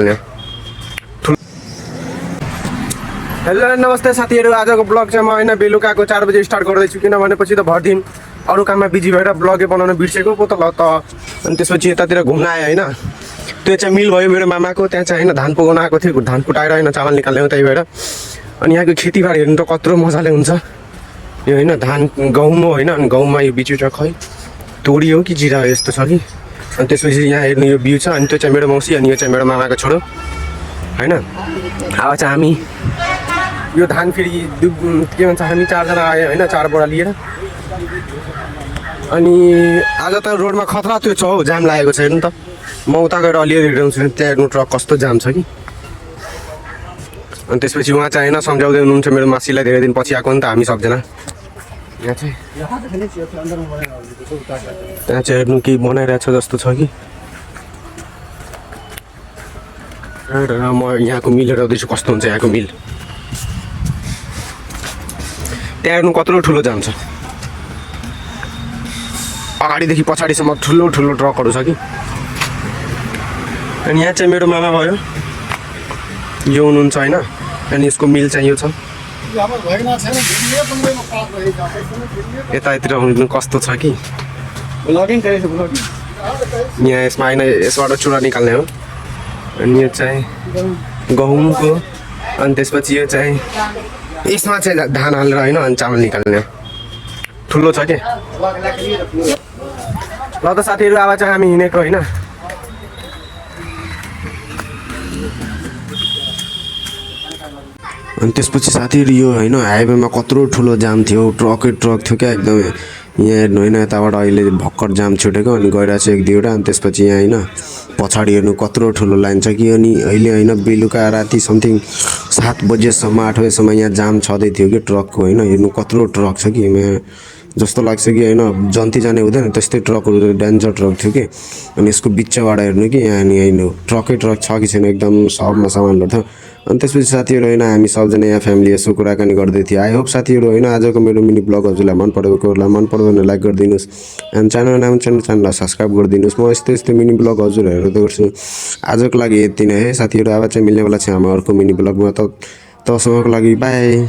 Hello नमस्ते साथीहरू, आजको ब्लग चाहिँ म होइन बेलुकाको 4 बजे स्टार्ट गर्दैछु, किनभनेपछि त भर दिन अरू काममा बिजी भएर ब्लगै बनाउन बिर्सेको पो त ल त। अनि त्यसपछि यतातिर घुम्न आएँ होइन। त्यो चाहिँ मिल भयो मेरो मामाको, त्यहाँ चाहिँ होइन धान पुगाउन आएको थियो, धान कुटाएर होइन चामल निकाल्ने हो, त्यही भएर। अनि यहाँको खेतीबारी हेर्नु त कत्रो मजाले हुन्छ यो होइन। धान गहुँ होइन, अनि गहुँमा यो बिचुटा खै तोडी हो कि जिरा हो यस्तो छ कि। अनि त्यसपछि यहाँ हेर्नु यो बिउ छ, अनि त्यो चाहिँ मेरो मौसी, अनि यो चाहिँ मेरो मामाको छोरो होइन। अब चाहिँ हामी यो धान फेरि के भन्छ हामी 4 जना आयो होइन, 4 बोरा लिएर। अनि आज त रोडमा खतरा त्यो छ हौ, जाम लागेको छ हेर्नु त। म उता गएर अलिअलि हेर्छु, त्यहाँ हेर्नु ट्रक कस्तो जाम छ कि। अनि त्यसपछि उहाँ चाहिँ होइन सम्झाउँदै हुनुहुन्छ मेरो मासीलाई, धेरै दिन पछि आएको नि त हामी सबजना। यहाँ चाहिँ त्यहाँ चाहिँ हेर्नु केही बनाइरहेछ जस्तो छ कि। म यहाँको मिल हेराउँदैछु कस्तो हुन्छ यहाँको मिल। त्यहाँ हेर्नु कत्रो ठुलो जाम छ, अगाडिदेखि पछाडिसम्म ठुलो ठुलो ट्रकहरू छ कि। अनि यहाँ चाहिँ मेरो मामा भयो, यो हुनुहुन्छ होइन। अनि यसको मिल चाहिँ यो छ। यतातिर हुनु कस्तो छ कि। यहाँ यसमा होइन यसबाट चुरा निकाल्ने हो। अनि यो चाहिँ गहुँको, अनि त्यसपछि यो चाहिँ यसमा चाहिँ धान हालेर होइन, अनि चामल निकाल्ने हो। ठुलो छ के। ल त साथीहरू, अब चाहिँ हामी हिँडेको होइन। अनि त्यसपछि साथीहरू यो होइन हाइवेमा कत्रो ठुलो जाम थियो, ट्रकै ट्रक थियो क्या एकदमै। यहाँ हेर्नु होइन, यताबाट अहिले भर्खर जाम छुटेको, अनि गइरहेको छ 1-2वटा। अनि त्यसपछि यहाँ होइन पछाडि हेर्नु कत्रो ठुलो लाइन छ कि। अनि अहिले होइन बेलुका राति समथिङ 7 बजेसम्म 8 बजेसम्म यहाँ जाम छँदै थियो कि ट्रकको होइन। हेर्नु कत्रो ट्रक छ कि, जस्तो लाग्छ कि होइन जन्ती जाने हुँदैन त्यस्तै ट्रकहरू, डेन्जर ट्रक थियो कि। अनि यसको बिचबाट हेर्नु कि यहाँ नि हेर्नु ट्रकै ट्रक छ कि छैन, एकदम सबमा सामानहरू थियो। अनि त्यसपछि साथीहरू होइन हामी सबजना यहाँ फ्यामिली यसो कुराकानी गर्दै थियो। आई होप साथीहरू होइन आजको मेरो मिनी ब्लग हजुरलाई मन परेकोहरूलाई मन पर्यो भने लाइक गरिदिनुहोस्, एन्ड च्यानल नाम च्यानललाई सब्सक्राइब गरिदिनुहोस्। म यस्तै यस्तै मिनी ब्लग हजुरहरू गर्छु। आजको लागि यति नै है साथीहरू, अब चाहिँ मिल्नेवाला छ हाम्रो अर्को मिनी ब्लगमा। तबसम्मको लागि बाई।